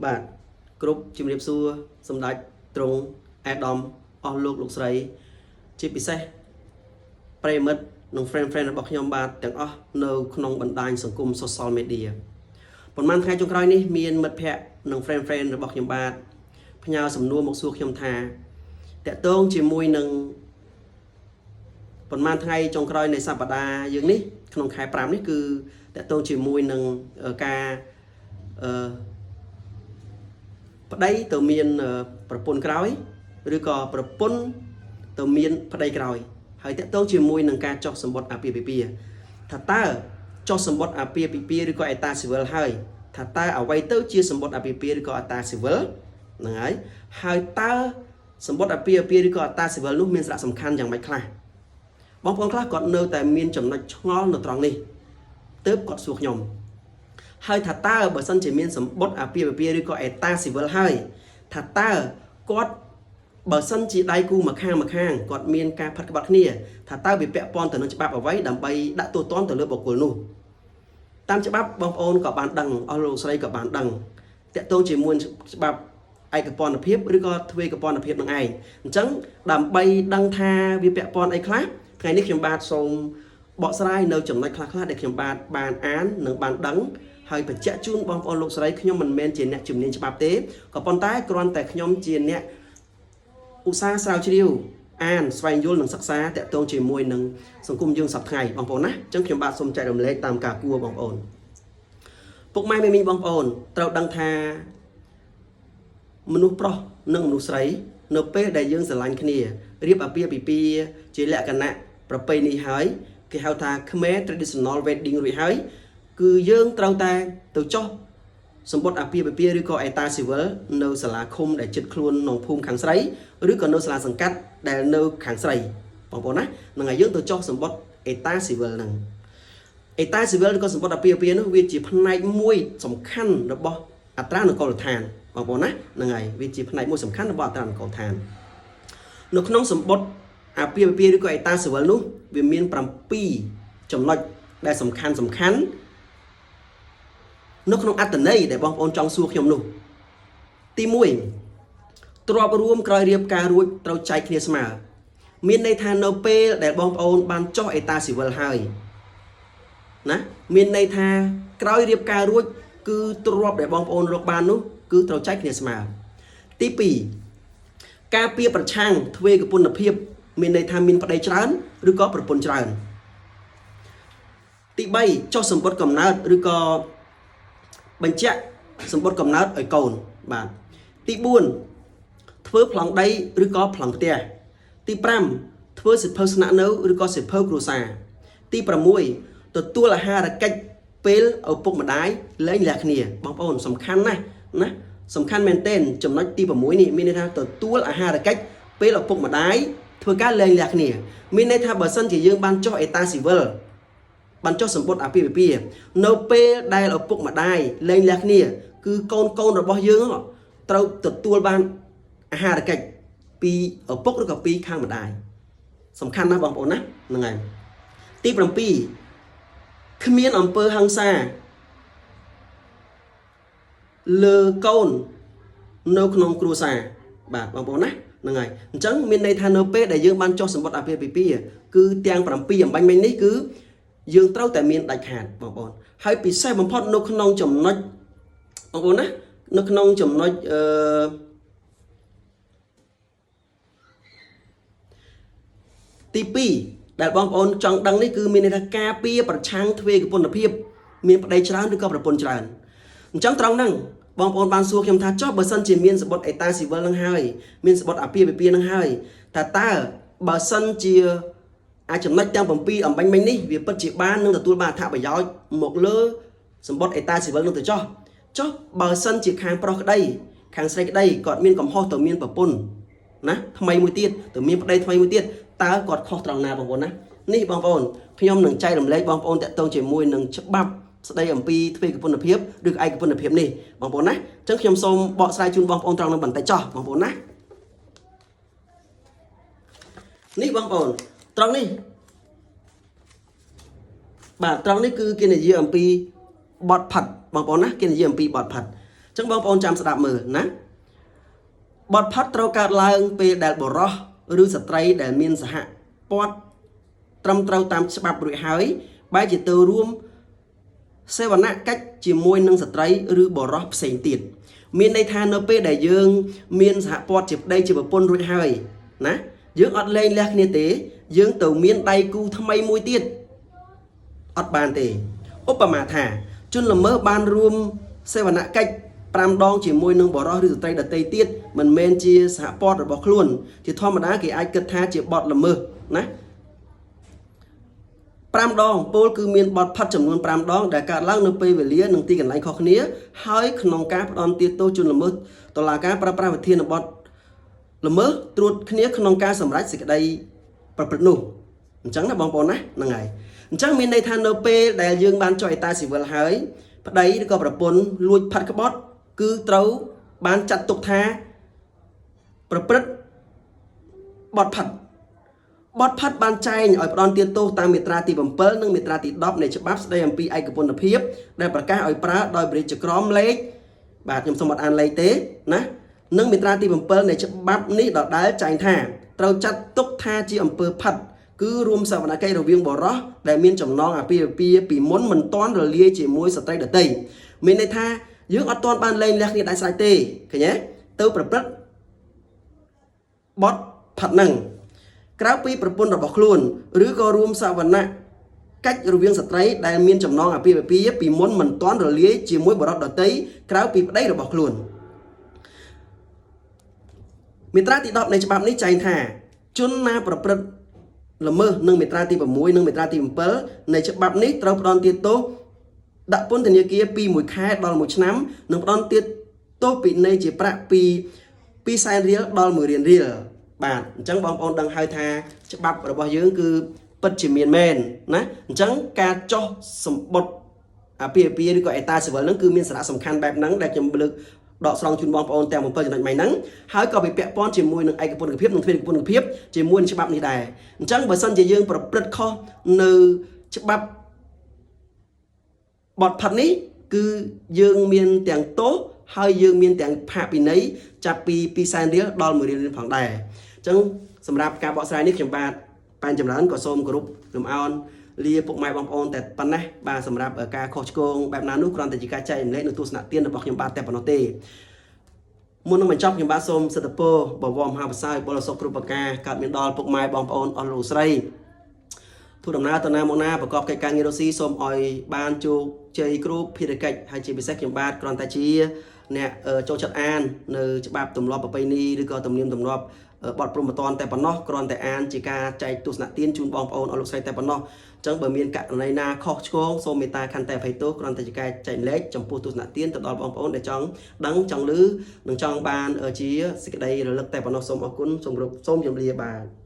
បាទគ្រប់ជំរាបសួរសម្ដេចទ្រង់អាដាមអស់លោកស្រីជាពិសេសប្រិយមិត្តនិង friend របស់ខ្ញុំបាទទាំងអស់នៅក្នុងបណ្ដាញសង្គម social media ប៉ុន្មានថ្ងៃចុងក្រោយនេះមានមិត្តភ័ក្តិនិង friend របស់ខ្ញុំបាទផ្ញើសំណួរមកសួរខ្ញុំថាតកតងជាមួយនឹងប៉ុន្មានថ្ងៃចុងក្រោយនៃសប្តាហ៍យើងនេះក្នុងខែ5នេះគឺតកតងជាមួយនឹងការប្តីទៅមានប្រពន្ធក្រោយឬក៏ប្រពន្ធទៅមានប្តីក្រោយហើយតកតងជាមួយនឹងការចោះសម្បត្តិអាពាហ៍ពិពាហ៍ថាតើចោះសម្បត្តិអាពាហ៍ពិពាហ៍ឬក៏អេតាស៊ីវិលហើយថាតើអ្វីទៅជាសម្បត្តិអាពាហ៍ពិពាហ៍ឬក៏អេតាស៊ីវិលហ្នឹងហើយតើសម្បត្តិអាពាហ៍ពិពាហ៍ឬក៏អេតាស៊ីវិលនោះមានសារៈសំខាន់យ៉ាងម៉េចខ្លះបងប្អូនខ្លះគាត់នៅតែមានចំណុចឆ្ងល់នៅត្រង់នេះទើបគាត់សួរខ្ញុំហើយថាតើបើសិនជាមានសម្បត្តិអាពាហ៍ពិពាហ៍ឬក៏អេតាស៊ីវិលហើយថាតើគាត់បើសិនជាដៃគូម្ខាងគាត់មានការផាត់ក្បត់គ្នាថាតើវាពាក់ព័ន្ធទៅនឹងច្បាប់អ្វីដើម្បីដាក់ទោសទណ្ឌទៅលើបុគ្គលនោះតាមច្បាប់បងប្អូនក៏បានដឹងអស់លោកស្រីក៏បានដឹងតាក់ទងជាមួយច្បាប់ឯកពន្ធភាពឬក៏ទ្វេកពន្ធភាពនឹងឯងអញ្ចឹងដើម្បីដឹងថាវាពាក់ព័ន្ធអីខ្លះថ្ងៃនេះខ្ញុំបាទសូមបកស្រាយនៅចំណុចខ្លះដែលខ្ញុំបាទបានអាននិងបានដឹងហើយបញ្ជាក់ជូនបងប្អូនលោកស្រីខ្ញុំមិនមែនជាអ្នកជំនាញច្បាប់ទេក៏ប៉ុន្តែគ្រាន់តែខ្ញុំជាអ្នកឧស្សាហ៍ស្រាវជ្រាវអានស្វែងយល់និងសិក្សាតាក់ទងជាមួយនឹងសង្គមយើងសប្តាហ៍ថ្ងៃបងប្អូនណាអញ្ចឹងខ្ញុំបាទសូមចែករំលែកតាមការគួរបងប្អូនពុកម៉ែមីមីបងប្អូនត្រូវដឹងថាមនុស្សប្រុសនិងមនុស្សស្រីនៅពេលដែលយើងស្រឡាញ់គ្នារៀបអាពាហ៍ពិពាហ៍ជាលក្ខណៈប្រពៃណីហើយគេហៅថាខ្មែរ traditional wedding រួចហើយគឺយើងត្រូវតែទៅចុះសម្បត្តិអាពាហ៍ពិពាហ៍ឬក៏អេតាស៊ីវិលនៅសាលាឃុំដែលជិតខ្លួនក្នុងភូមិខាងស្រីឬក៏នៅសាលាសង្កាត់ដែលនៅខាងស្រីបងប្អូនណានឹងឲ្យយើងទៅចុះសម្បត្តិអេតាស៊ីវិលហ្នឹងអេតាស៊ីវិលឬក៏សម្បត្តិអាពាហ៍ពិពាហ៍នោះវាជាផ្នែកមួយសំខាន់របស់អត្រានុកូលដ្ឋានបងប្អូនណាហ្នឹងហើយវាជាផ្នែកមួយសំខាន់របស់អត្រានុកូលដ្ឋាននៅក្នុងសម្បត្តិអាពាហ៍ពិពាហ៍ឬក៏អេតាស៊ីវិលនោះវាមាន7ចំណុចដែលសំខាន់នៅក្នុងអត្តន័យដែលបងប្អូនចង់សួរខ្ញុំនោះទី1ទ្រព្យរួមក្រោយរៀបការរួចត្រូវចែកគ្នាស្មើមានន័យថានៅពេលដែលបងប្អូនបានចុះអេតាស៊ីវិលហើយណាមានន័យថាក្រោយរៀបការរួចគឺទ្រព្យដែលបងប្អូនរកបាននោះគឺត្រូវចែកគ្នាស្មើទី2ការពារប្រឆាំងទ្វេកពន្ធភាពមានន័យថាមានប្តីច្រើនឬក៏ប្រពន្ធច្រើនទី3ចុះសម្បត្តិកំណើតឬក៏បញ្ជាក់សម្បត្តិកំណើតឲ្យកូនបាទទី4ធ្វើប្លង់ដីឬក៏ប្លង់ផ្ទះទី5ធ្វើសិភៅស្នាក់នៅឬក៏សិភៅគ្រួសារទី6ទទួលអាហារកិច្ចពេលឪពុកម្ដាយលែងលះគ្នាបងប្អូនសំខាន់ណាស់ណាសំខាន់មែនទែនចំណុចទី6នេះមានន័យថាទទួលអាហារកិច្ចពេលឪពុកម្ដាយធ្វើការលែងលះគ្នាមានន័យថាបើសិនជាយើងបានចុះអេតាស៊ីវិលបានចុះសម្បត្តិអាពាហ៍ពិពាហ៍នៅពេលដែលឪពុកម្ដាយលែងលះគ្នាគឺកូនរបស់យើងត្រូវទទួលបានអាហារកិច្ចពីឪពុកឬក៏ពីខាងម្ដាយសំខាន់ណាស់បងប្អូនណាហ្នឹងហើយទី7គ្មានអំពើហិង្សាលើកូននៅក្នុងគ្រួសារបាទបងប្អូនណាហ្នឹងហើយអញ្ចឹងមានន័យថានៅពេលដែលយើងបានចុះសម្បត្តិអាពាហ៍ពិពាហ៍គឺទាំង7អំបញ្ញមិញនេះគឺយើងត្រូវតែមានដាច់ខាតបងប្អូនហើយពិសេសបំផុតនៅក្នុងចំណុចបងប្អូនណានៅក្នុងចំណុចទី2ដែលបងប្អូនចង់ដឹងនេះគឺមានន័យថាការពារប្រឆាំងទ្វេកពន្ធភាពមានប្តីច្រើនឬក៏ប្រពន្ធច្រើនអញ្ចឹងត្រង់ហ្នឹងបងប្អូនបានសួរខ្ញុំថាចុះបើសិនជាមានសម្បត្តិអេតាស៊ីវិលនឹងហើយមានសម្បត្តិអាពាហ៍ពិពាហ៍នឹងហើយតើបើសិនជាអាចចំណុចទាំង7អំបញ្ញមិញនេះវាពិតជាបាននឹងទទួលបានអត្ថប្រយោជន៍មកលើសម្បត្តិអេតាស៊ីវិលនឹងទៅចុះបើសិនជាខាងប្រុសក្តីខាងស្រីក្តីគាត់មានកំហុសទៅមានប្រពន្ធណាថ្មីមួយទៀតទៅមានប្តីថ្មីមួយទៀតតើគាត់ខុសត្រង់ណាបងប្អូនណានេះបងប្អូនខ្ញុំនឹងចែករំលែកបងប្អូនតាក់ទងជាមួយនឹងច្បាប់ស្ដីអំពីទ្វេកពន្ធភាពឬឯកពន្ធភាពនេះបងប្អូនណាអញ្ចឹងខ្ញុំសូមបកស្រាយជូនបងប្អូនត្រង់នឹងបន្តិចចុះបងប្អូនណានេះបងប្អូនត្រង់នេះបាទត្រង់នេះគឺគេនិយាយអំពីបទផាត់បងប្អូនណាគេនិយាយអំពីបទផាត់ ចឹងបងប្អូនចាំស្ដាប់មើលណាបទផាត់ត្រូវកើតឡើងពេលដែលបុរសឬស្ត្រីដែលមានសហព័ន្ធត្រឹមត្រូវតាមច្បាប់រួចហើយបែរជាទៅរួមសេវនកិច្ចជាមួយនឹងស្ត្រីឬបុរសផ្សេងទៀតមានន័យថានៅពេលដែលយើងមានសហព័ន្ធជាប្តីជាប្រពន្ធរួចហើយណាយើងអត់លែងលះគ្នាទេយើងទៅមានដៃគូថ្មីមួយទៀតអត់បានទេឧបមាថាជនល្មើសបានរួមសេវនកិច្ច5ដងជាមួយនឹងបុរសឬស្ត្រីដទៃទៀតមិនមែនជាសហព័ន្ធរបស់ខ្លួនជាធម្មតាគេអាចគិតថាជាបទល្មើសណា5ដងពលគឺមានបទផាត់ចំនួន5ដងដែលកើតឡើងនៅពេលវេលានិងទីកន្លែងខុសគ្នាហើយក្នុងការផ្ដន់ទាទោសជនល្មើសតុលាការប្រើប្រាស់វិធានបទល្មើសត្រួតគ្នាក្នុងការសម្រេចសេចក្តីប្រព្រឹត្តនោះអញ្ចឹងណាបងប្អូនណាហ្នឹងហើយអញ្ចឹងមានន័យថានៅពេលដែលយើងបានចុះអេតាស៊ីវិលហើយប្តីឬក៏ប្រពន្ធលួចផាត់ក្បត់គឺត្រូវបានចាត់ទុកថាប្រព្រឹត្តបទផាត់បានចែងឲ្យផ្ដន់ទាទោសតាមមាត្រាទី7និងមាត្រាទី10នៃច្បាប់ស្តីអំពីឯកពន្ធភាពដែលប្រកាសឲ្យប្រើដោយព្រះរាជក្រមលេខបាទខ្ញុំសូមអត់អានលេខទេណានិងមាត្រាទី7នៃច្បាប់នេះដដែលចែងថាត្រូវចាត់ទុកថាជាអំពើផាត់គឺរួមសវនកិច្ចរវាងបុរសដែលមានចំណងអាពាហ៍ពិពាហ៍ពីមុនមិនទាន់រលាយជាមួយស្ត្រីដទៃមានន័យថាយើងអត់ទាន់បានលែងលះគ្នាដាច់ស្រេចទេឃើញទេទៅប្រព្រឹត្តបទផាត់ហ្នឹងក្រៅពីប្រពន្ធរបស់ខ្លួនឬក៏រួមសវនកិច្ចរវាងស្ត្រីដែលមានចំណងអាពាហ៍ពិពាហ៍ពីមុនមិនទាន់រលាយជាមួយបុរសដទៃក្រៅពីប្តីរបស់ខ្លួនមាត្រាទី10នៃច្បាប់នេះចែងថាជនណាប្រព្រឹត្តល្មើសនឹងមាត្រាទី6និងមាត្រាទី7នៃច្បាប់នេះត្រូវផ្ដន់ទាទោសដាក់ពន្ធនាគារពី1ខែដល់1ឆ្នាំនិងផ្ដន់ទាទោសពិន័យជាប្រាក់ពី200,000រៀលដល់1,000,000រៀលបាទអញ្ចឹងបងប្អូនដឹងហើយថាច្បាប់របស់យើងគឺពិតជាមានមែនណាអញ្ចឹងការចោះសម្បត្តិអាពាហ៍ពិពាហ៍ឬក៏អេតាស៊ីវិលហ្នឹងគឺមានសារៈសំខាន់បែបហ្នឹងដែលខ្ញុំលើកដកស្រង់ជូនបងប្អូនទាំង7ចំណុចហ្នឹងហើយក៏វាពាក់ព័ន្ធជាមួយនឹងឯកពន្ធភាពនិងទ្វេដកពន្ធភាពជាមួយនឹងច្បាប់នេះដែរអញ្ចឹងបើសិនជាយើងប្រព្រឹត្តខុសនៅច្បាប់បទផាត់នេះគឺយើងមានទាំងទោសហើយយើងមានទាំងផាកពិន័យចាប់ពី200,000រៀលដល់1,000,000រៀលផងដែរអញ្ចឹងសម្រាប់ការបកស្រាយនេះខ្ញុំបាទប៉ែនចម្រើនក៏សូមគោរពលំអោនលាពុកម៉ែបងប្អូនតែប៉ុណ្ណេះបាទសម្រាប់ការខុសឆ្គងបែបណានោះគ្រាន់តែជាការចែករំលែកនៅទស្សនៈទានរបស់ខ្ញុំបាទតែប៉ុណ្ណោះទេមុននឹងបញ្ចប់ខ្ញុំបាទសូមសិទ្ធិពរបវរមហាប្រសើរបុលសុខគ្រប់ប្រការកើតមានដល់ពុកម៉ែបងប្អូនអស់លោកស្រីធ្វើដំណើរទៅណាមកណាប្រកបកិច្ចការងាររស់ស៊ីសូមឲ្យបានជោគជ័យគ្រប់ភារកិច្ចហើយជាពិសេសខ្ញុំបាទគ្រាន់តែជាអ្នកចូលចិត្តអាននៅច្បាប់ទម្លាប់ប្រពៃណីឬក៏ទំនៀមទម្លាប់បទព្រហ្មទណ្ឌតែប៉ុណ្ណោះគ្រាន់តែអានជាការចែកទស្សនៈទានជូនបងប្អូនអស់លោកស្រីតែប៉ុណ្ណោះអញ្ចឹងបើមានករណីណាខុសឆ្គងសូមមេត្តាខន្តីអភ័យទោសគ្រាន់តែជាការចែកម្លែកចំពោះទស្សនៈទានទៅដល់បងប្អូនដែលចង់ដឹងចង់ឮនិងចង់បានជាសេចក្តីរលឹកតែប៉ុណ្ណោះសូមអរគុណសូមជម្រាបលាបាទ